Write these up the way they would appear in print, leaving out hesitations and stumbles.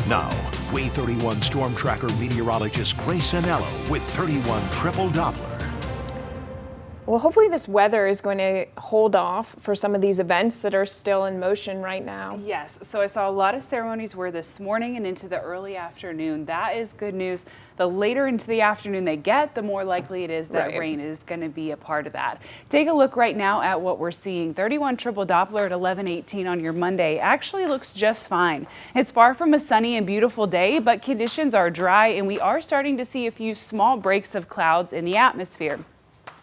Now, Way 31 Storm Tracker meteorologist Grace Anello with 31 Triple Doppler. Well, hopefully this weather is going to hold off for some of these events that are still in motion right now. Yes, so I saw a lot of ceremonies were this morning and into the early afternoon. That is good news. The later into the afternoon they get, the more likely it is that rain is going to be a part of that. Take a look right now at what we're seeing. 31 Triple Doppler at 11:18 on your Monday actually looks just fine. It's far from a sunny and beautiful day, but conditions are dry and we are starting to see a few small breaks of clouds in the atmosphere.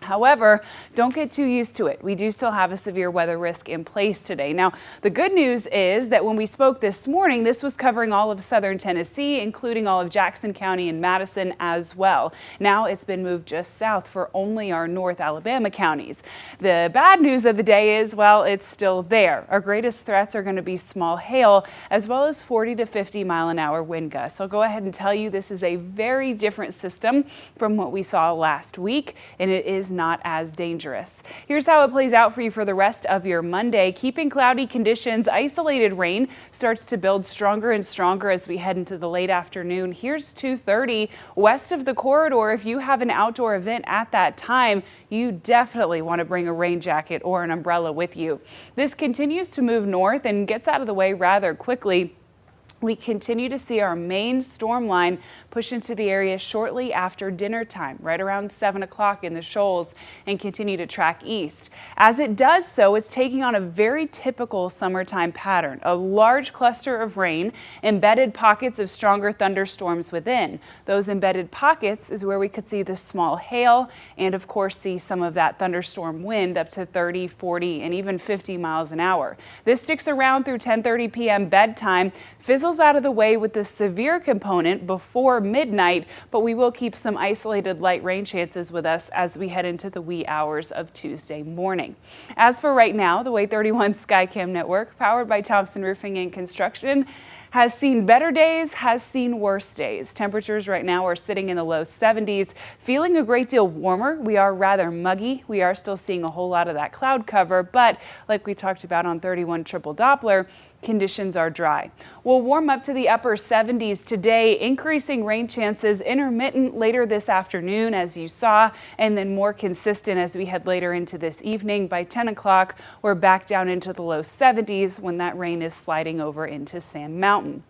However, don't get too used to it. We do still have a severe weather risk in place today. Now, the good news is that when we spoke this morning, this was covering all of southern Tennessee, including all of Jackson County and Madison as well. Now it's been moved just south for only our North Alabama counties. The bad news of the day is, well, it's still there. Our greatest threats are going to be small hail as well as 40 to 50 mile an hour wind gusts. I'll go ahead and tell you this is a very different system from what we saw last week, and it is not as dangerous. Here's how it plays out for you for the rest of your Monday. Keeping cloudy conditions, isolated rain starts to build stronger and stronger as we head into the late afternoon. Here's 2:30 west of the corridor. If you have an outdoor event at that time, you definitely want to bring a rain jacket or an umbrella with you. This continues to move north and gets out of the way rather quickly. We continue to see our main storm line push into the area shortly after dinner time, right around 7 o'clock in the shoals, and continue to track east. As it does so, it's taking on a very typical summertime pattern, a large cluster of rain, embedded pockets of stronger thunderstorms within. Those embedded pockets is where we could see the small hail and of course see some of that thunderstorm wind up to 30, 40, and even 50 miles an hour. This sticks around through 10:30 p.m. bedtime, fizzles out of the way with the severe component before midnight, but we will keep some isolated light rain chances with us as we head into the wee hours of Tuesday morning. As for right now, the Way 31 Skycam network, powered by Thompson Roofing and Construction, has seen better days, has seen worse days. Temperatures right now are sitting in the low 70s, feeling a great deal warmer. We are rather muggy. We are still seeing a whole lot of that cloud cover, but like we talked about on 31 Triple Doppler, conditions are dry. We'll warm up to the upper 70s today, increasing rain chances intermittent later this afternoon, as you saw, and then more consistent as we head later into this evening. By 10 o'clock, we're back down into the low 70s when that rain is sliding over into Sand Mountain.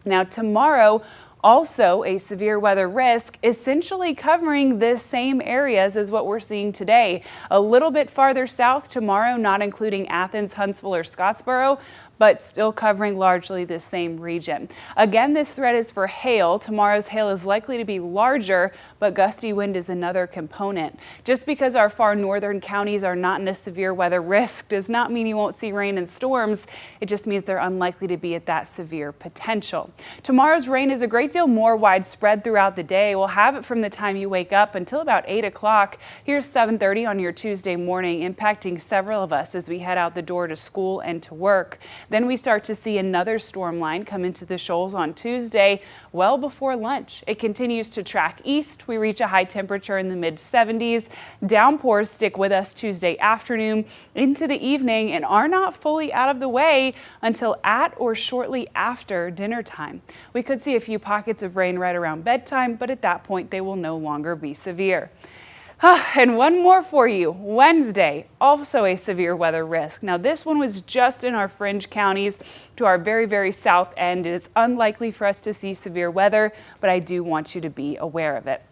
Now tomorrow, also a severe weather risk, essentially covering the same areas as what we're seeing today. A little bit farther south tomorrow, not including Athens, Huntsville, or Scottsboro, but still covering largely the same region. Again, this threat is for hail. Tomorrow's hail is likely to be larger, but gusty wind is another component. Just because our far northern counties are not in a severe weather risk does not mean you won't see rain and storms. It just means they're unlikely to be at that severe potential. Tomorrow's rain is a great deal more widespread throughout the day. We'll have it from the time you wake up until about 8 o'clock. Here's 7:30 on your Tuesday morning, impacting several of us as we head out the door to school and to work. Then we start to see another storm line come into the shoals on Tuesday, well before lunch. It continues to track east. We reach a high temperature in the mid 70s. Downpours stick with us Tuesday afternoon into the evening and are not fully out of the way until at or shortly after dinner time. We could see a few pockets of rain right around bedtime, but at that point they will no longer be severe. And one more for you. Wednesday, also a severe weather risk. Now this one was just in our fringe counties to our very, very south end. It is unlikely for us to see severe weather, but I do want you to be aware of it.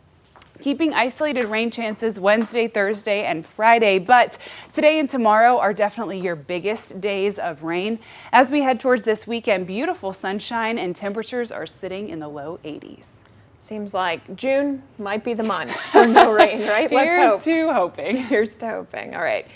Keeping isolated rain chances Wednesday, Thursday, and Friday, but today and tomorrow are definitely your biggest days of rain. As we head towards this weekend, beautiful sunshine and temperatures are sitting in the low 80s. Seems like June might be the month for no rain, right? Let's hope. Here's to hoping. Here's to hoping. All right.